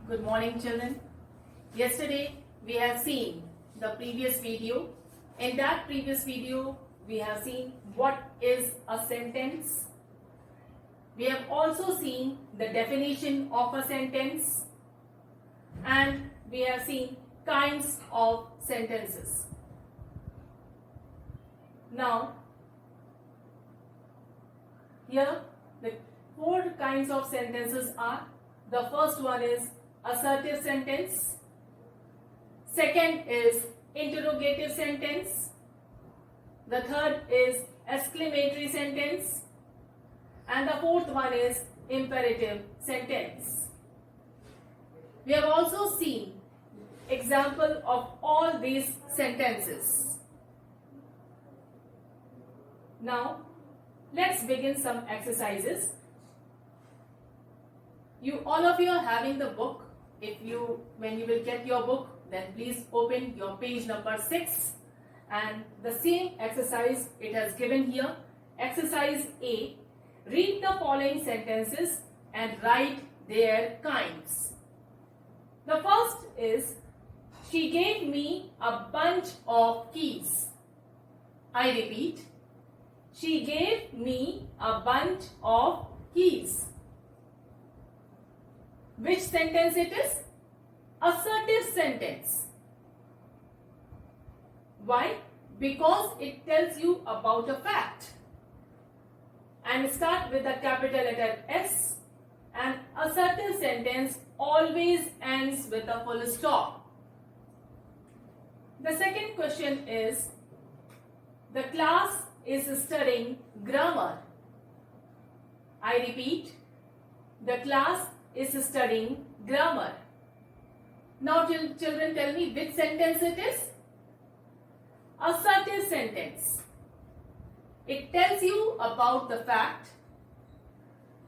Good morning, children. Yesterday we have seen the previous video. In that previous video, we have seen what is a sentence. We have also seen the definition of a sentence, and we have seen kinds of sentences. Now, here the four kinds of sentences are: the first one is assertive sentence, second is interrogative sentence, the third is exclamatory sentence, and the fourth one is imperative sentence. We have also seen example of all these sentences. Now, let's begin some exercises. All of you are having the book. When you will get your book, then please open your page number 6, and the same exercise it has given here. Exercise A. Read the following sentences and write their kinds. The first is, she gave me a bunch of keys. I repeat, she gave me a bunch of keys. Which sentence it is? Assertive sentence. Why? Because it tells you about a fact. And start with the capital letter S, and assertive sentence always ends with a full stop. The second question is, the class is studying grammar. I repeat, the class is studying grammar. Now children, tell me which sentence it is? Assertive sentence. It tells you about the fact,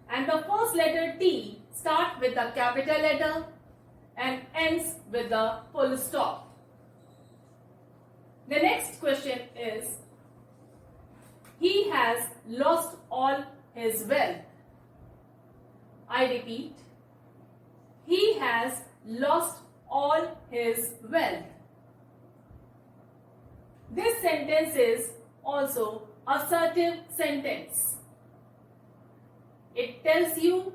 and the first letter T starts with a capital letter and ends with a full stop. The next question is, he has lost all his wealth. I repeat, he has lost all his wealth. This sentence is also assertive sentence. It tells you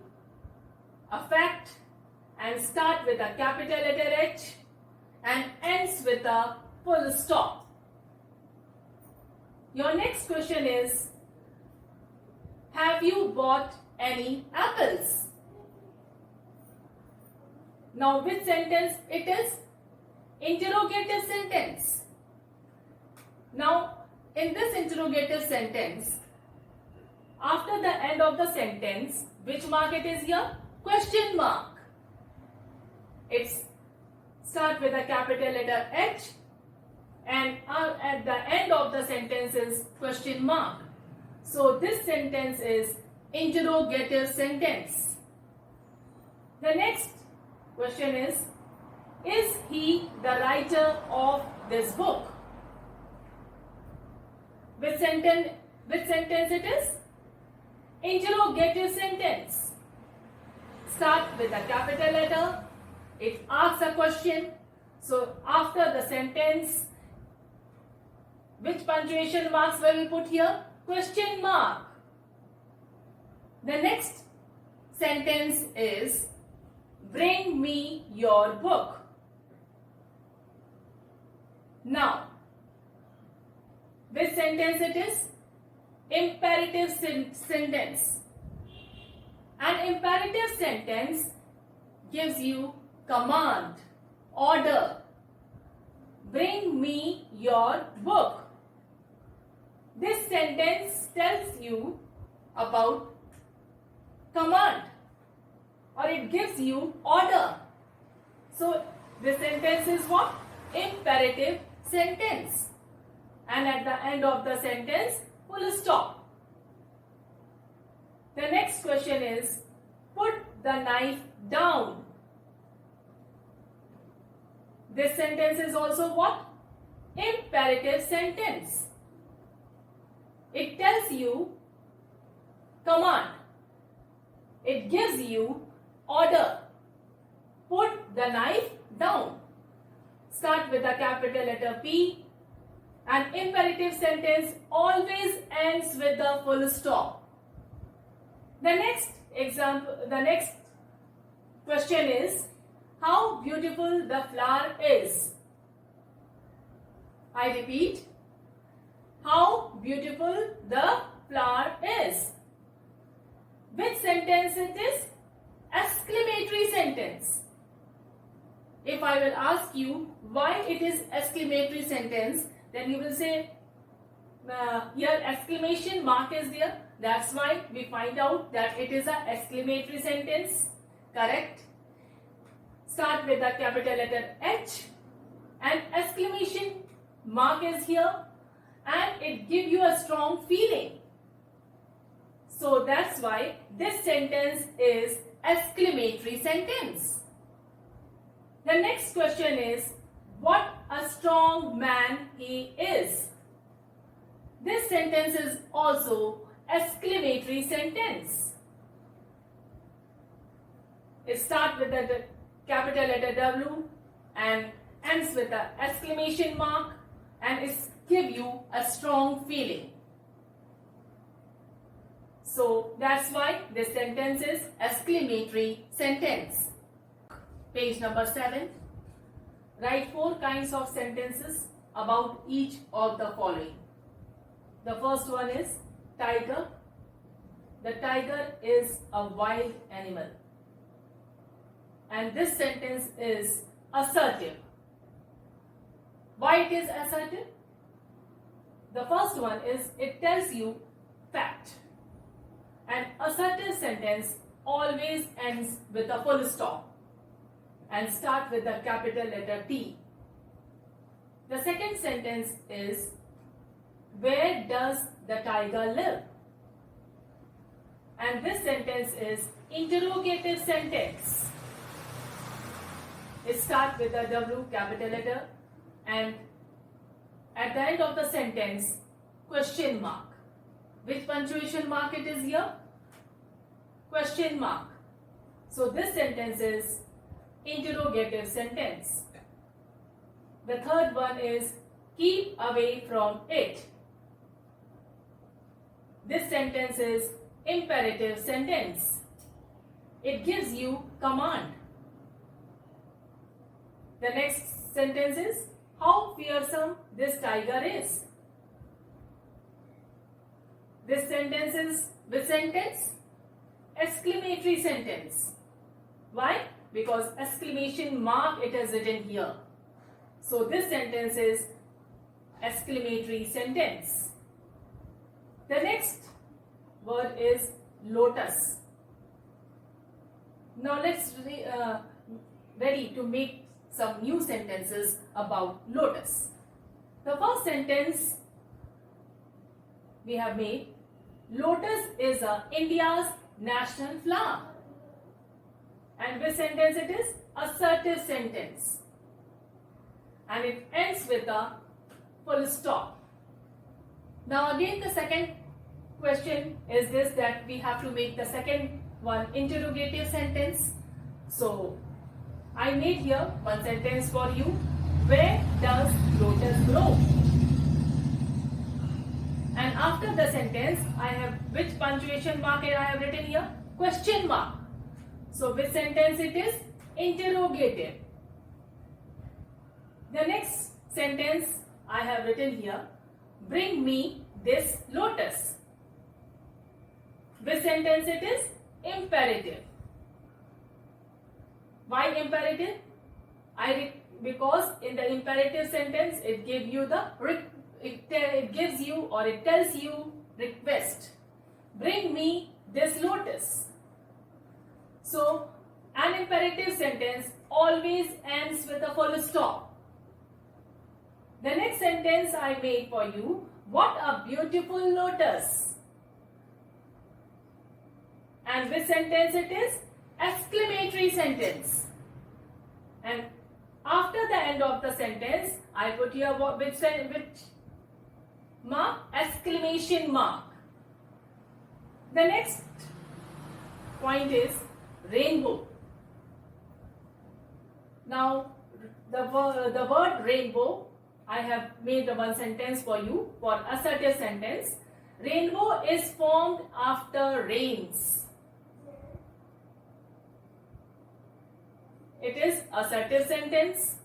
a fact and starts with a capital letter H and ends with a full stop. Your next question is, have you bought any apples? Now, which sentence it is? Interrogative sentence. Now, in this interrogative sentence, after the end of the sentence, which mark it is here? Question mark. It starts with a capital letter H, and at the end of the sentence is question mark. So, this sentence is interrogative sentence. The next question is he the writer of this book? Which sentence it is? Interrogative sentence. Start with a capital letter. It asks a question. So after the sentence, which punctuation marks will we put here? Question mark. The next sentence is, bring me your book. Now, which sentence it is? Imperative sentence. An imperative sentence gives you command, order. Bring me your book. This sentence tells you about command, or it gives you order. So this sentence is what? Imperative sentence. And at the end of the sentence, full stop. The next question is, put the knife down. This sentence is also what? Imperative sentence. It tells you command. It gives you order. put the knife down. Start with the capital letter P. An imperative sentence always ends with the full stop. The next question is, how beautiful the flower is. I repeat, how beautiful the flower is. Which sentence it is? Exclamatory sentence. If I will ask you why it is exclamatory sentence, then you will say here exclamation mark is there. That's why we find out that it is an exclamatory sentence. Correct? Start with the capital letter H and exclamation mark is here and it gives you a strong feeling. So that's why this sentence is exclamatory sentence. The next question is, what a strong man he is. This sentence is also exclamatory sentence. It starts with the capital letter W and ends with the exclamation mark and it gives you a strong feeling. So that's why this sentence is exclamatory sentence. Page number 7. Write 4 kinds of sentences about each of the following. The first one is tiger. The tiger is a wild animal. And this sentence is assertive. Why it is assertive? The first one is it tells you fact. An assertive sentence always ends with a full stop and start with the capital letter T. The second sentence is, where does the tiger live? And this sentence is interrogative sentence. It starts with the W capital letter and at the end of the sentence, question mark. Which punctuation mark it is here? Question mark. So this sentence is interrogative sentence. The third one is keep away from it. This sentence is imperative sentence. It gives you command. The next sentence is how fearsome this tiger is. This sentence is which sentence? Exclamatory sentence. Why? Because exclamation mark it is written here. So this sentence is exclamatory sentence. The next word is lotus. Now let's ready to make some new sentences about lotus. The first sentence we have made, lotus is India's national flower. And which sentence it is? Assertive sentence. And it ends with a full stop. Now again the second question is this, that we have to make the second one interrogative sentence. So I made here one sentence for you. Where does lotus grow? And after the sentence I have which punctuation mark I have written here? Question mark. So which sentence it is? Interrogative. The next sentence I have written here, bring me this lotus. Which sentence it is? Imperative. Why imperative? Because in the imperative sentence it gives you the it gives you or it tells you request. Bring me this lotus. So an imperative sentence always ends with a full stop. The next sentence I made for you, what a beautiful lotus. And which sentence it is? Exclamatory sentence. And after the end of the sentence, I put here which mark? Exclamation mark. The next point is rainbow. Now, the word rainbow, I have made the one sentence for you for assertive sentence. Rainbow is formed after rains. It is assertive sentence.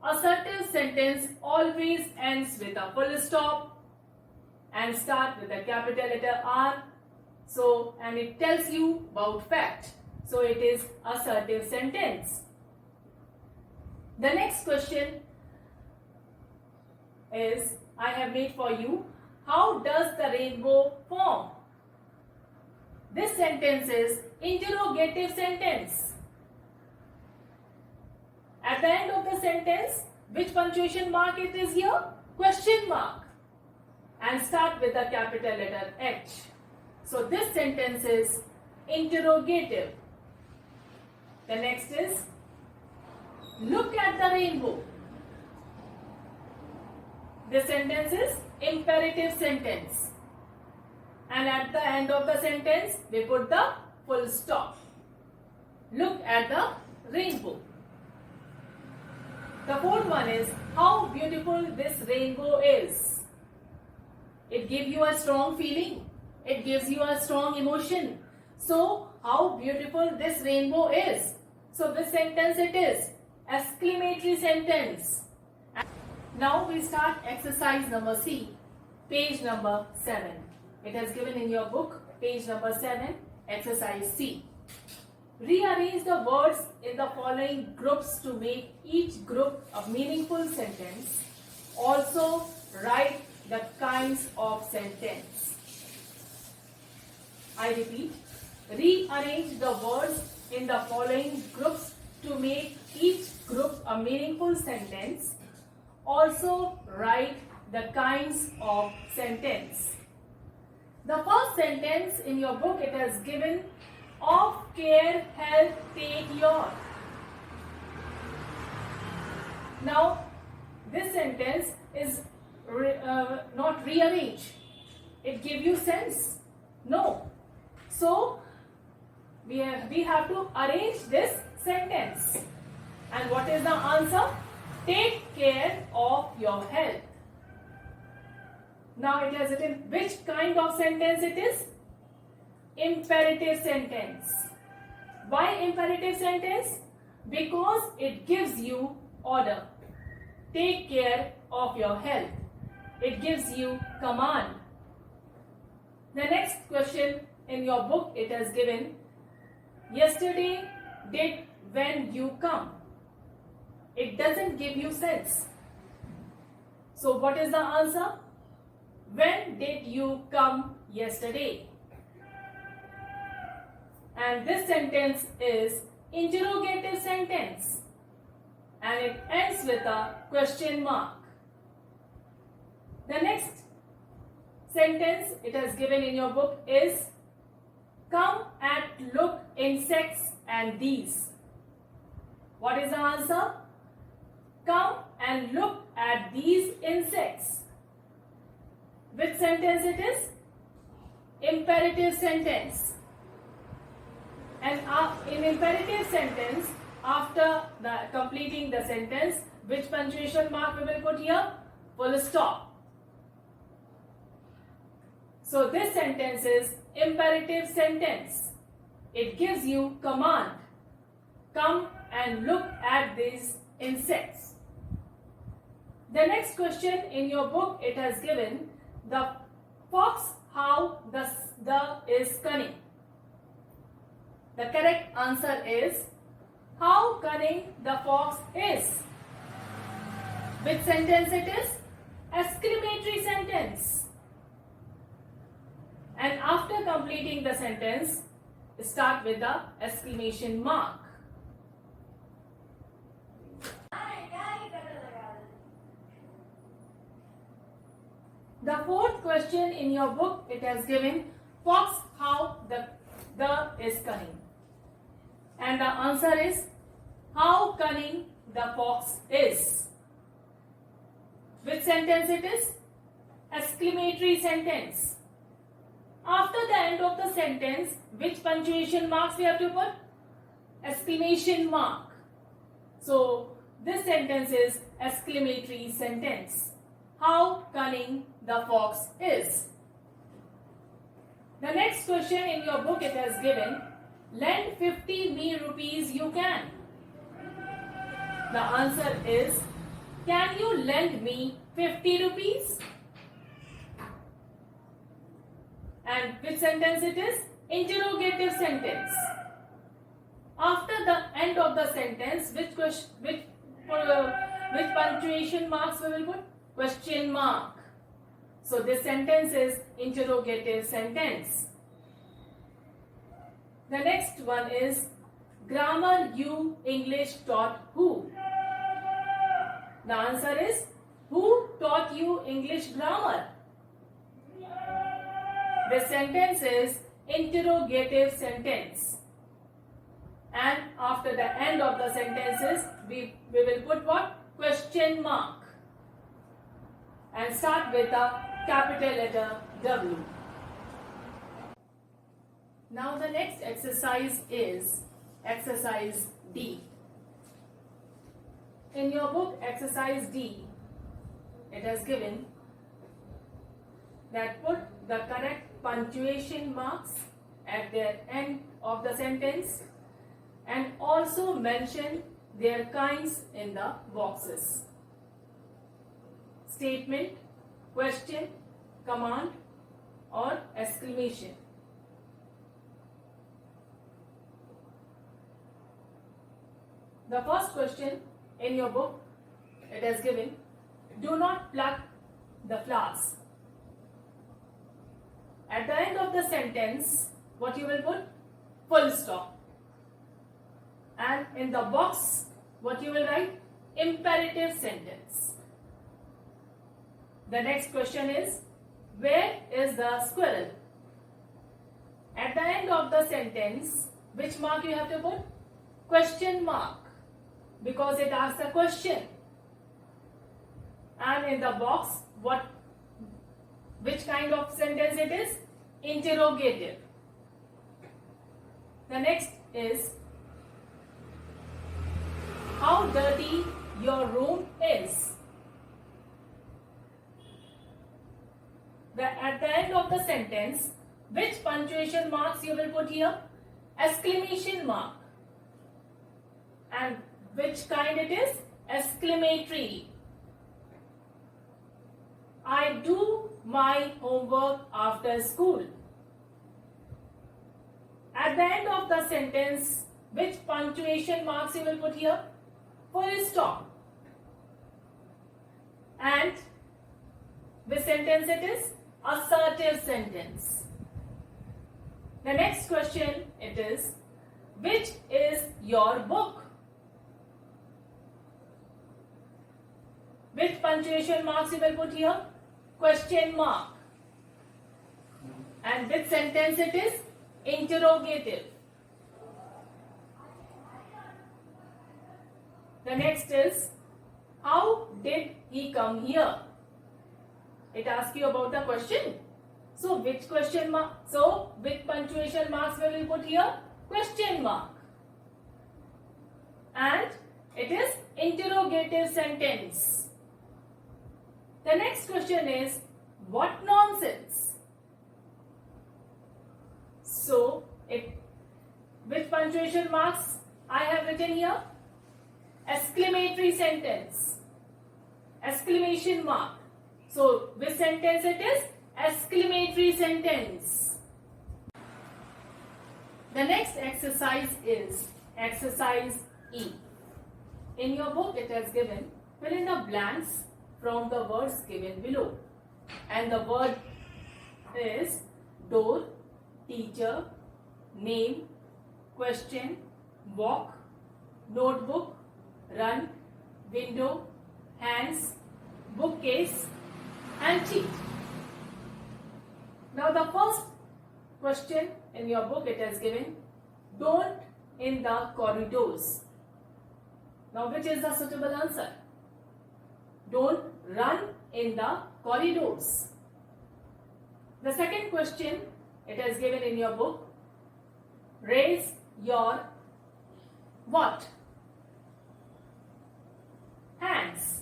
Assertive sentence always ends with a full stop and start with a capital letter R. So, and it tells you about fact. So, it is assertive sentence. The next question is, I have made for you, how does the rainbow form? This sentence is interrogative sentence. At the end of the sentence, which punctuation mark it is here? Question mark. And start with the capital letter H. So this sentence is interrogative. The next is, look at the rainbow. This sentence is imperative sentence. And at the end of the sentence, we put the full stop. Look at the rainbow. The fourth one is, how beautiful this rainbow is. It gives you a strong feeling. It gives you a strong emotion. So, how beautiful this rainbow is. So, this sentence it is exclamatory sentence. Now, we start exercise number C, page number 7. It has given in your book, page number 7, exercise C. Rearrange the words in the following groups to make each group a meaningful sentence. Also, write the kinds of sentence. I repeat, rearrange the words in the following groups to make each group a meaningful sentence. Also, write the kinds of sentence. The first sentence in your book, it has given, of care, help, take your. Now, this sentence is not rearrange. It gives you sense. No. So, we have to arrange this sentence. And what is the answer? Take care of your health. Now, it has written which kind of sentence it is? Imperative sentence. Why imperative sentence? Because it gives you order. Take care of your health. It gives you command. The next question in your book, it has given, yesterday did when you come. It doesn't give you sense. So what is the answer? When did you come yesterday? And this sentence is interrogative sentence. And it ends with a question mark. The next sentence it has given in your book is, come and look insects and these. What is the answer? Come and look at these insects. Which sentence it is? Imperative sentence. And in imperative sentence, after completing the sentence, which punctuation mark we will put here? Full stop. So this sentence is imperative sentence. It gives you command. Come and look at these insects. The next question in your book, it has given, the fox how the is cunning. The correct answer is, how cunning the fox is. Which sentence it is? Exclamatory sentence. And after completing the sentence, start with the exclamation mark. The fourth question in your book, it has given, fox how the is cunning. And the answer is, how cunning the fox is. Which sentence it is? Exclamatory sentence. After the end of the sentence, which punctuation marks we have to put? Exclamation mark. So this sentence is exclamatory sentence. How cunning the fox is. The next question in your book, it has given, lend 50 me rupees you can. The answer is, can you lend me 50 rupees? And which sentence it is? Interrogative sentence. After the end of the sentence, which punctuation marks we will put? Question mark. So this sentence is interrogative sentence. The next one is, grammar you English taught who? The answer is, who taught you English grammar? The sentence is interrogative sentence. And after the end of the sentences, we will put what? Question mark. And start with the capital letter W. Now the next exercise is exercise D. In your book, exercise D, it has given that put the correct punctuation marks at the end of the sentence and also mention their kinds in the boxes. Statement, question, command or exclamation. The first question in your book, it has given, do not pluck the flowers. At the end of the sentence, what you will put? Full stop. And in the box, what you will write? Imperative sentence. The next question is, where is the squirrel? At the end of the sentence, which mark you have to put? Question mark, because it asks a question. And in the box, which kind of sentence it is? Interrogative. The next is, how dirty your room is. At the end of the sentence, which punctuation marks you will put here? Exclamation mark. And which kind it is? Exclamatory. I do my homework after school. At the end of the sentence, which punctuation marks you will put here? Full stop. And which sentence it is? Assertive sentence. The next question it is, which is your book? Which punctuation marks you will put here? Question mark. And which sentence it is? Interrogative. The next is, how did he come here? It asks you about the question. So which question mark? So which punctuation marks will we put here? Question mark. And it is interrogative sentence. The next question is, what nonsense? So which punctuation marks I have written here? Exclamatory sentence. Exclamation mark. So which sentence it is? Exclamatory sentence. The next exercise is exercise E. In your book it has given, fill in the blanks from the words given below. And the word is door, teacher, name, question, walk, notebook, run, window, hands, bookcase and cheat. Now the first question in your book it has given, don't in the corridors. Now which is the suitable answer? Don't run in the corridors. The second question it has given in your book, raise your what? hands.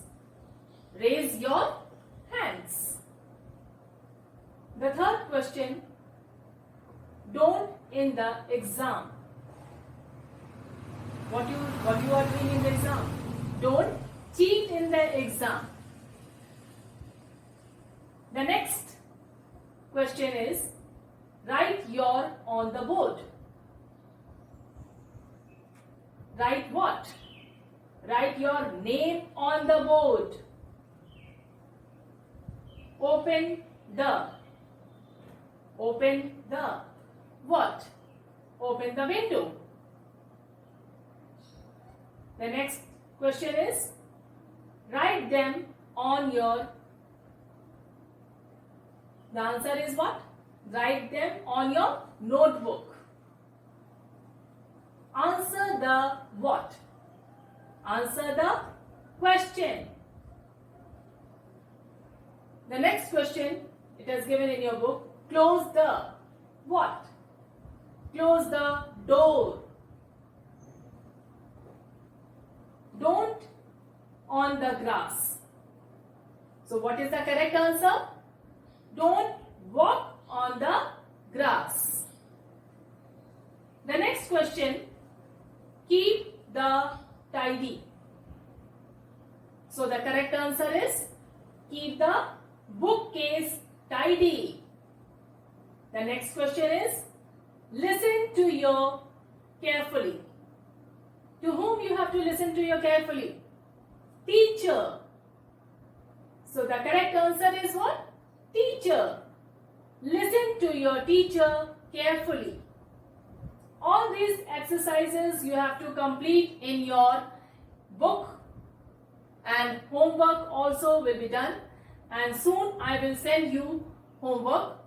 Raise your hands. The third question, don't in the exam. What you are doing in the exam? Don't cheat in the exam. The next question is, write your on the board. Write what? Write your name on the board. Open the what? Open the window. The next question is, write them on your. The answer is what? Write them on your notebook. Answer the what? Answer the question. The next question, it is given in your book. Close the what? Close the door. Don't on the grass. So what is the correct answer? Don't walk on the grass. The next question, keep the tidy. So the correct answer is, keep the bookcase tidy. The next question is, listen to your carefully. To whom you have to listen to your carefully? Teacher. So the correct answer is what? Teacher. Listen to your teacher carefully. All these exercises you have to complete in your book, and homework also will be done, and soon I will send you homework